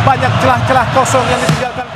banyak celah-celah kosong yang ditinggalkan.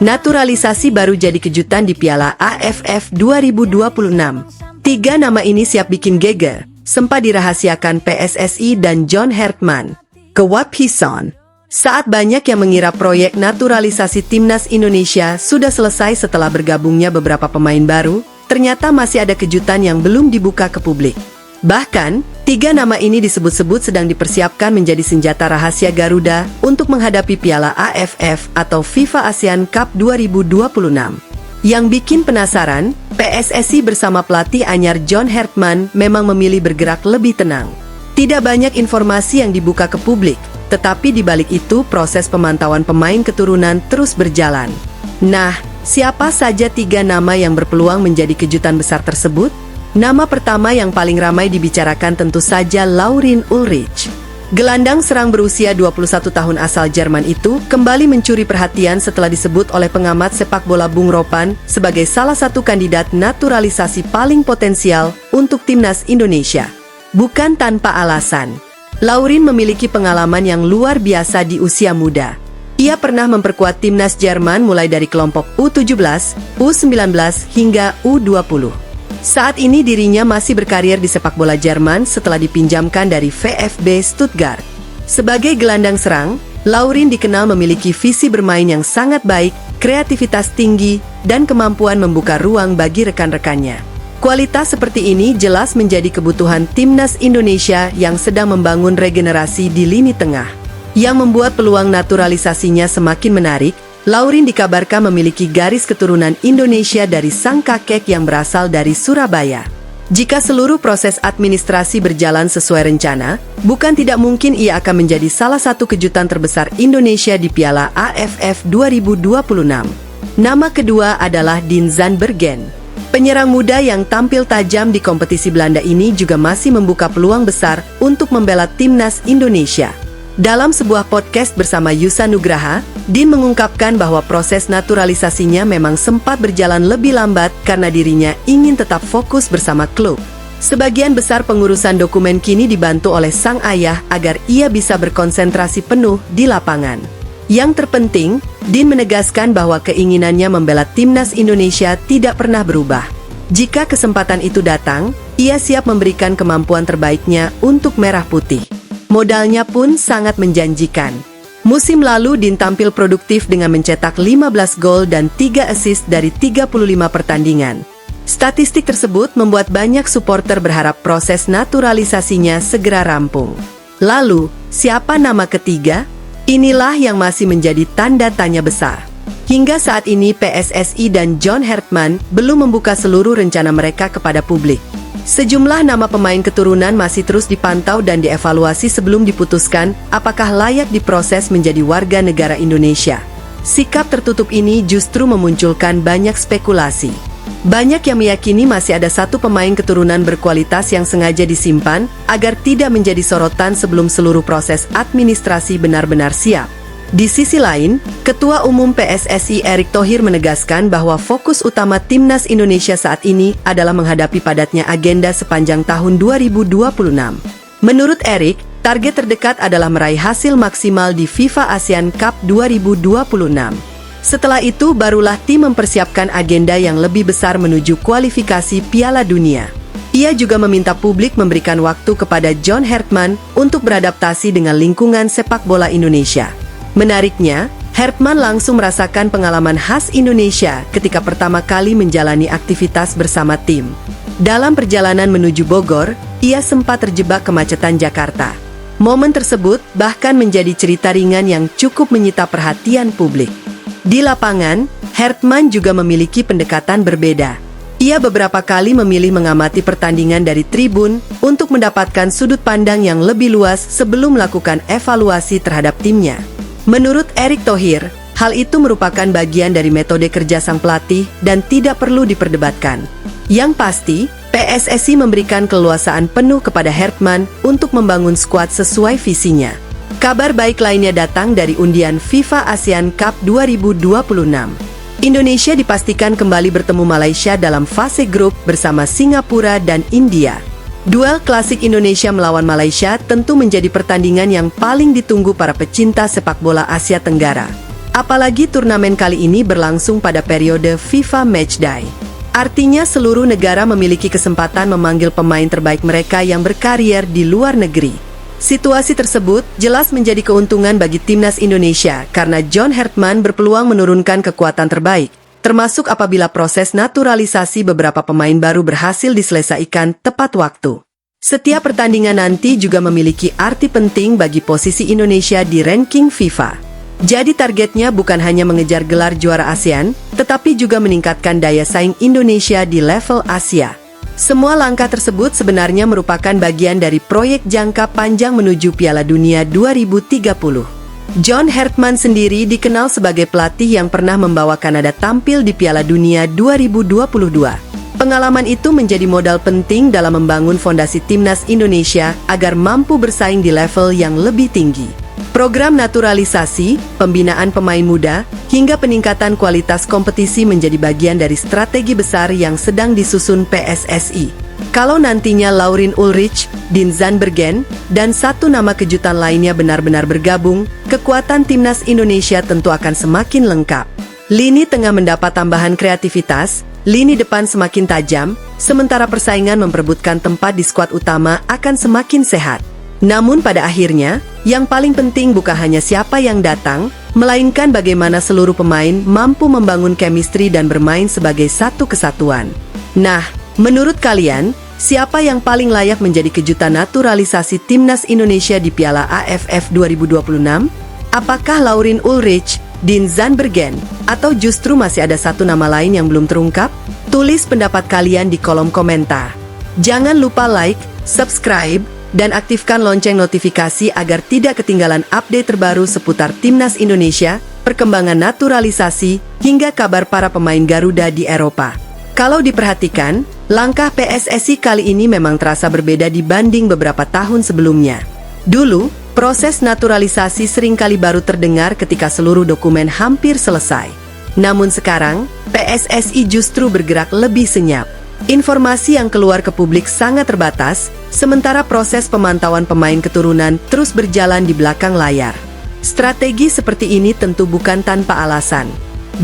Naturalisasi baru jadi kejutan di Piala AFF 2026. 3 nama ini siap bikin geger, sempat dirahasiakan PSSI dan John Hertman. Kewap Hison. Saat banyak yang mengira proyek naturalisasi timnas Indonesia sudah selesai setelah bergabungnya beberapa pemain baru, ternyata masih ada kejutan yang belum dibuka ke publik. Bahkan, 3 nama ini disebut-sebut sedang dipersiapkan menjadi senjata rahasia Garuda untuk menghadapi Piala AFF atau FIFA ASEAN Cup 2026. Yang bikin penasaran, PSSI bersama pelatih anyar John Hertman memang memilih bergerak lebih tenang. Tidak banyak informasi yang dibuka ke publik, tetapi di balik itu proses pemantauan pemain keturunan terus berjalan. Nah, siapa saja 3 nama yang berpeluang menjadi kejutan besar tersebut? Nama pertama yang paling ramai dibicarakan tentu saja Laurin Ulrich. Gelandang serang berusia 21 tahun asal Jerman itu kembali mencuri perhatian setelah disebut oleh pengamat sepak bola Bung Ropan sebagai salah satu kandidat naturalisasi paling potensial untuk timnas Indonesia. Bukan tanpa alasan. Laurin memiliki pengalaman yang luar biasa di usia muda. Ia pernah memperkuat timnas Jerman mulai dari kelompok U17, U19 hingga U20. Saat ini dirinya masih berkarir di sepak bola Jerman setelah dipinjamkan dari VfB Stuttgart. Sebagai gelandang serang, Laurin dikenal memiliki visi bermain yang sangat baik, kreativitas tinggi, dan kemampuan membuka ruang bagi rekan-rekannya. Kualitas seperti ini jelas menjadi kebutuhan timnas Indonesia yang sedang membangun regenerasi di lini tengah. Yang membuat peluang naturalisasinya semakin menarik, Laurin dikabarkan memiliki garis keturunan Indonesia dari sang kakek yang berasal dari Surabaya. Jika seluruh proses administrasi berjalan sesuai rencana, bukan tidak mungkin ia akan menjadi salah satu kejutan terbesar Indonesia di Piala AFF 2026. Nama kedua adalah Dean Zandbergen. Penyerang muda yang tampil tajam di kompetisi Belanda ini juga masih membuka peluang besar untuk membela timnas Indonesia. Dalam sebuah podcast bersama Yusa Nugraha, Dean mengungkapkan bahwa proses naturalisasinya memang sempat berjalan lebih lambat karena dirinya ingin tetap fokus bersama klub. Sebagian besar pengurusan dokumen kini dibantu oleh sang ayah agar ia bisa berkonsentrasi penuh di lapangan. Yang terpenting, Dean menegaskan bahwa keinginannya membela timnas Indonesia tidak pernah berubah. Jika kesempatan itu datang, ia siap memberikan kemampuan terbaiknya untuk merah putih. Modalnya pun sangat menjanjikan. Musim lalu Dean tampil produktif dengan mencetak 15 gol dan 3 assist dari 35 pertandingan. Statistik tersebut membuat banyak supporter berharap proses naturalisasinya segera rampung. Lalu, siapa nama ketiga? Inilah yang masih menjadi tanda tanya besar. Hingga saat ini PSSI dan John Hertman belum membuka seluruh rencana mereka kepada publik. Sejumlah nama pemain keturunan masih terus dipantau dan dievaluasi sebelum diputuskan apakah layak diproses menjadi warga negara Indonesia. Sikap tertutup ini justru memunculkan banyak spekulasi. Banyak yang meyakini masih ada satu pemain keturunan berkualitas yang sengaja disimpan agar tidak menjadi sorotan sebelum seluruh proses administrasi benar-benar siap. Di sisi lain, Ketua Umum PSSI Erick Thohir menegaskan bahwa fokus utama timnas Indonesia saat ini adalah menghadapi padatnya agenda sepanjang tahun 2026. Menurut Erick, target terdekat adalah meraih hasil maksimal di FIFA ASEAN Cup 2026. Setelah itu, barulah tim mempersiapkan agenda yang lebih besar menuju kualifikasi Piala Dunia. Ia juga meminta publik memberikan waktu kepada John Hertman untuk beradaptasi dengan lingkungan sepak bola Indonesia. Menariknya, Hertman langsung merasakan pengalaman khas Indonesia ketika pertama kali menjalani aktivitas bersama tim. Dalam perjalanan menuju Bogor, ia sempat terjebak kemacetan Jakarta. Momen tersebut bahkan menjadi cerita ringan yang cukup menyita perhatian publik. Di lapangan, Hertman juga memiliki pendekatan berbeda. Ia beberapa kali memilih mengamati pertandingan dari tribun untuk mendapatkan sudut pandang yang lebih luas sebelum melakukan evaluasi terhadap timnya. Menurut Erick Thohir, hal itu merupakan bagian dari metode kerja sang pelatih dan tidak perlu diperdebatkan. Yang pasti, PSSI memberikan keleluasaan penuh kepada Hertman untuk membangun skuad sesuai visinya. Kabar baik lainnya datang dari undian FIFA ASEAN Cup 2026. Indonesia dipastikan kembali bertemu Malaysia dalam fase grup bersama Singapura dan India. Duel klasik Indonesia melawan Malaysia tentu menjadi pertandingan yang paling ditunggu para pecinta sepak bola Asia Tenggara. Apalagi turnamen kali ini berlangsung pada periode FIFA Matchday. Artinya seluruh negara memiliki kesempatan memanggil pemain terbaik mereka yang berkarier di luar negeri. Situasi tersebut jelas menjadi keuntungan bagi timnas Indonesia karena John Hartman berpeluang menurunkan kekuatan terbaik, termasuk apabila proses naturalisasi beberapa pemain baru berhasil diselesaikan tepat waktu. Setiap pertandingan nanti juga memiliki arti penting bagi posisi Indonesia di ranking FIFA. Jadi targetnya bukan hanya mengejar gelar juara ASEAN, tetapi juga meningkatkan daya saing Indonesia di level Asia. Semua langkah tersebut sebenarnya merupakan bagian dari proyek jangka panjang menuju Piala Dunia 2030. John Hartman sendiri dikenal sebagai pelatih yang pernah membawa Kanada tampil di Piala Dunia 2022. Pengalaman itu menjadi modal penting dalam membangun fondasi timnas Indonesia agar mampu bersaing di level yang lebih tinggi. Program naturalisasi, pembinaan pemain muda, hingga peningkatan kualitas kompetisi menjadi bagian dari strategi besar yang sedang disusun PSSI. Kalau nantinya Laurin Ulrich, Dean Zandbergen, dan satu nama kejutan lainnya benar-benar bergabung, kekuatan timnas Indonesia tentu akan semakin lengkap. Lini tengah mendapat tambahan kreativitas, lini depan semakin tajam, sementara persaingan memperebutkan tempat di skuad utama akan semakin sehat. Namun pada akhirnya, yang paling penting bukan hanya siapa yang datang, melainkan bagaimana seluruh pemain mampu membangun chemistry dan bermain sebagai satu kesatuan. Nah, menurut kalian, siapa yang paling layak menjadi kejutan naturalisasi timnas Indonesia di Piala AFF 2026? Apakah Laurin Ulrich, Dean Zandbergen, atau justru masih ada satu nama lain yang belum terungkap? Tulis pendapat kalian di kolom komentar. Jangan lupa like, subscribe, dan aktifkan lonceng notifikasi agar tidak ketinggalan update terbaru seputar timnas Indonesia, perkembangan naturalisasi, hingga kabar para pemain Garuda di Eropa. Kalau diperhatikan, langkah PSSI kali ini memang terasa berbeda dibanding beberapa tahun sebelumnya. Dulu, proses naturalisasi seringkali baru terdengar ketika seluruh dokumen hampir selesai. Namun sekarang, PSSI justru bergerak lebih senyap. Informasi yang keluar ke publik sangat terbatas, sementara proses pemantauan pemain keturunan terus berjalan di belakang layar. Strategi seperti ini tentu bukan tanpa alasan.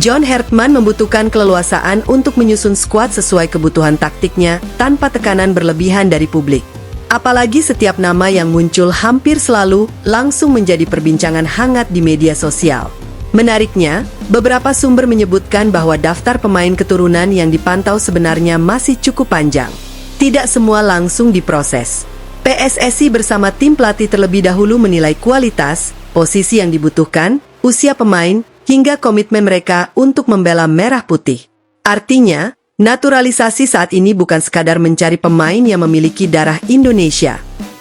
John Hartman membutuhkan keleluasaan untuk menyusun skuad sesuai kebutuhan taktiknya tanpa tekanan berlebihan dari publik. Apalagi setiap nama yang muncul hampir selalu langsung menjadi perbincangan hangat di media sosial. Menariknya, beberapa sumber menyebutkan bahwa daftar pemain keturunan yang dipantau sebenarnya masih cukup panjang. Tidak semua langsung diproses. PSSI bersama tim pelatih terlebih dahulu menilai kualitas, posisi yang dibutuhkan, usia pemain, hingga komitmen mereka untuk membela merah putih. Artinya, naturalisasi saat ini bukan sekadar mencari pemain yang memiliki darah Indonesia.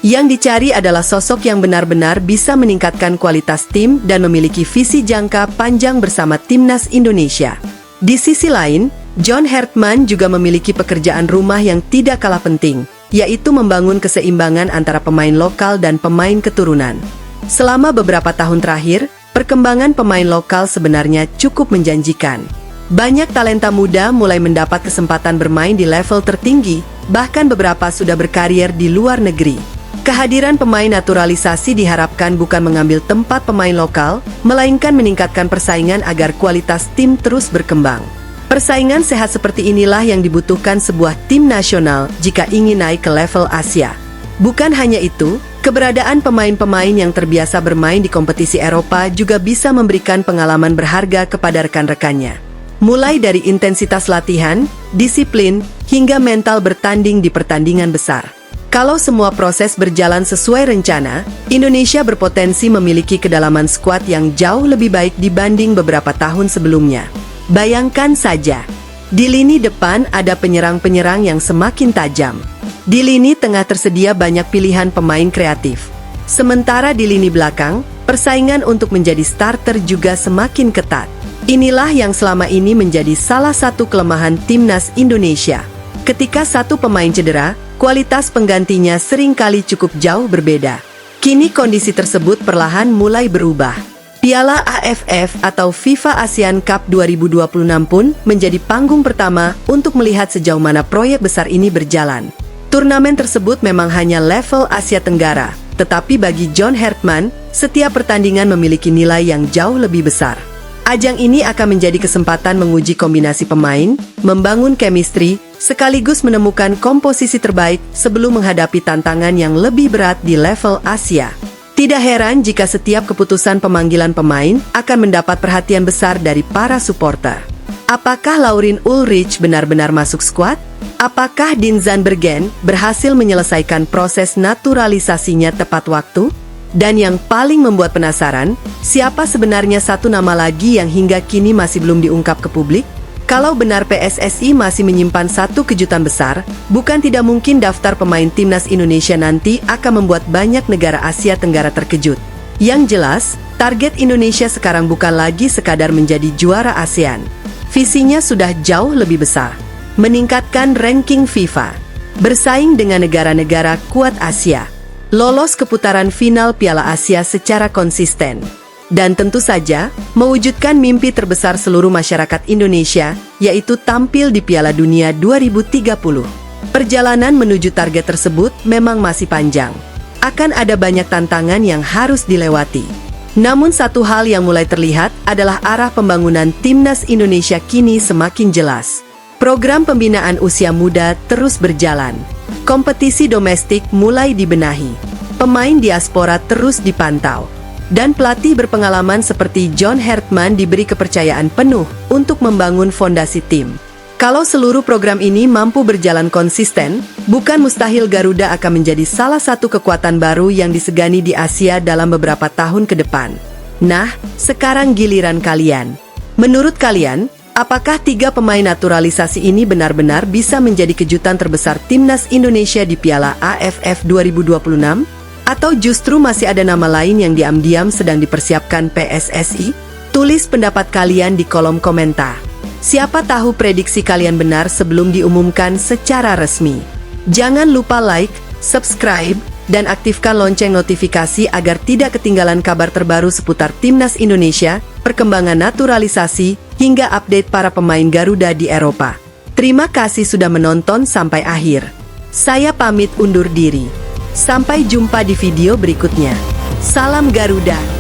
Yang dicari adalah sosok yang benar-benar bisa meningkatkan kualitas tim dan memiliki visi jangka panjang bersama timnas Indonesia. Di sisi lain, John Hartman juga memiliki pekerjaan rumah yang tidak kalah penting, yaitu membangun keseimbangan antara pemain lokal dan pemain keturunan. Selama beberapa tahun terakhir, perkembangan pemain lokal sebenarnya cukup menjanjikan. Banyak talenta muda mulai mendapat kesempatan bermain di level tertinggi, bahkan beberapa sudah berkarier di luar negeri. Kehadiran pemain naturalisasi diharapkan bukan mengambil tempat pemain lokal, melainkan meningkatkan persaingan agar kualitas tim terus berkembang. Persaingan sehat seperti inilah yang dibutuhkan sebuah tim nasional jika ingin naik ke level Asia. Bukan hanya itu, keberadaan pemain-pemain yang terbiasa bermain di kompetisi Eropa juga bisa memberikan pengalaman berharga kepada rekan-rekannya. Mulai dari intensitas latihan, disiplin, hingga mental bertanding di pertandingan besar. Kalau semua proses berjalan sesuai rencana, Indonesia berpotensi memiliki kedalaman skuad yang jauh lebih baik dibanding beberapa tahun sebelumnya. Bayangkan saja, di lini depan ada penyerang-penyerang yang semakin tajam. Di lini tengah tersedia banyak pilihan pemain kreatif. Sementara di lini belakang, persaingan untuk menjadi starter juga semakin ketat. Inilah yang selama ini menjadi salah satu kelemahan timnas Indonesia. Ketika satu pemain cedera, kualitas penggantinya seringkali cukup jauh berbeda. Kini kondisi tersebut perlahan mulai berubah. Piala AFF atau FIFA ASEAN Cup 2026 pun menjadi panggung pertama untuk melihat sejauh mana proyek besar ini berjalan. Turnamen tersebut memang hanya level Asia Tenggara, tetapi bagi John Hertman, setiap pertandingan memiliki nilai yang jauh lebih besar. Ajang ini akan menjadi kesempatan menguji kombinasi pemain, membangun chemistry, sekaligus menemukan komposisi terbaik sebelum menghadapi tantangan yang lebih berat di level Asia. Tidak heran jika setiap keputusan pemanggilan pemain akan mendapat perhatian besar dari para supporter. Apakah Laurin Ulrich benar-benar masuk skuad? Apakah Dean Zandbergen berhasil menyelesaikan proses naturalisasinya tepat waktu? Dan yang paling membuat penasaran, siapa sebenarnya satu nama lagi yang hingga kini masih belum diungkap ke publik? Kalau benar PSSI masih menyimpan satu kejutan besar, bukan tidak mungkin daftar pemain timnas Indonesia nanti akan membuat banyak negara Asia Tenggara terkejut. Yang jelas, target Indonesia sekarang bukan lagi sekadar menjadi juara ASEAN. Visinya sudah jauh lebih besar, meningkatkan ranking FIFA, bersaing dengan negara-negara kuat Asia, lolos ke putaran final Piala Asia secara konsisten, dan tentu saja mewujudkan mimpi terbesar seluruh masyarakat Indonesia, yaitu tampil di Piala Dunia 2030. Perjalanan menuju target tersebut memang masih panjang. Akan ada banyak tantangan yang harus dilewati. Namun satu hal yang mulai terlihat adalah arah pembangunan timnas Indonesia kini semakin jelas. Program pembinaan usia muda terus berjalan. Kompetisi domestik mulai dibenahi. Pemain diaspora terus dipantau. Dan pelatih berpengalaman seperti John Hertman diberi kepercayaan penuh untuk membangun fondasi tim. Kalau seluruh program ini mampu berjalan konsisten, bukan mustahil Garuda akan menjadi salah satu kekuatan baru yang disegani di Asia dalam beberapa tahun ke depan. Nah, sekarang giliran kalian. Menurut kalian, apakah 3 pemain naturalisasi ini benar-benar bisa menjadi kejutan terbesar timnas Indonesia di Piala AFF 2026? Atau justru masih ada nama lain yang diam-diam sedang dipersiapkan PSSI? Tulis pendapat kalian di kolom komentar. Siapa tahu prediksi kalian benar sebelum diumumkan secara resmi. Jangan lupa like, subscribe, dan aktifkan lonceng notifikasi agar tidak ketinggalan kabar terbaru seputar timnas Indonesia, perkembangan naturalisasi, hingga update para pemain Garuda di Eropa. Terima kasih sudah menonton sampai akhir. Saya pamit undur diri. Sampai jumpa di video berikutnya. Salam Garuda.